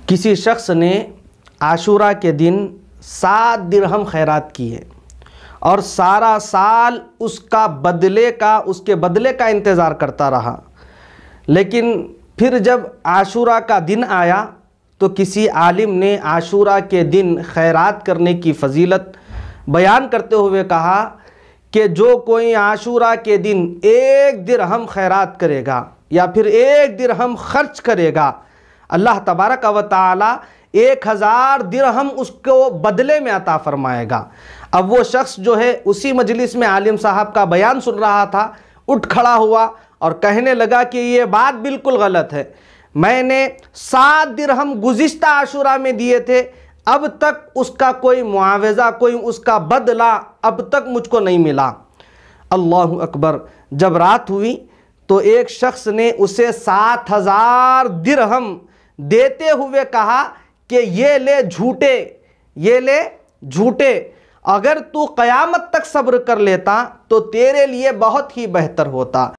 किसी शख्स ने आशूरा के दिन 7 दिरहम खैरात किए और सारा साल उसके बदले का इंतज़ार करता रहा। लेकिन फिर जब आशूरा का दिन आया तो किसी आलिम ने आशूरा के दिन खैरात करने की फजीलत बयान करते हुए कहा कि जो कोई आशूरा के दिन 1 दिरहम खैरात करेगा या फिर 1 दिरहम खर्च करेगा, अल्लाह तबारक व तआला 1000 दिरहम उसको बदले में अता फरमाएगा। अब वो शख्स जो है उसी मजलिस में आलिम साहब का बयान सुन रहा था, उठ खड़ा हुआ और कहने लगा कि ये बात बिल्कुल गलत है। मैंने 7 दिरहम गुज़िश्ता आशूरा में दिए थे, अब तक उसका कोई मुआवजा, कोई उसका बदला अब तक मुझको नहीं मिला। अल्लाहु अकबर। जब रात हुई तो एक शख्स ने उसे 7000 दिरहम देते हुए कहा कि ये ले झूठे, अगर तू क़यामत तक सब्र कर लेता तो तेरे लिए बहुत ही बेहतर होता।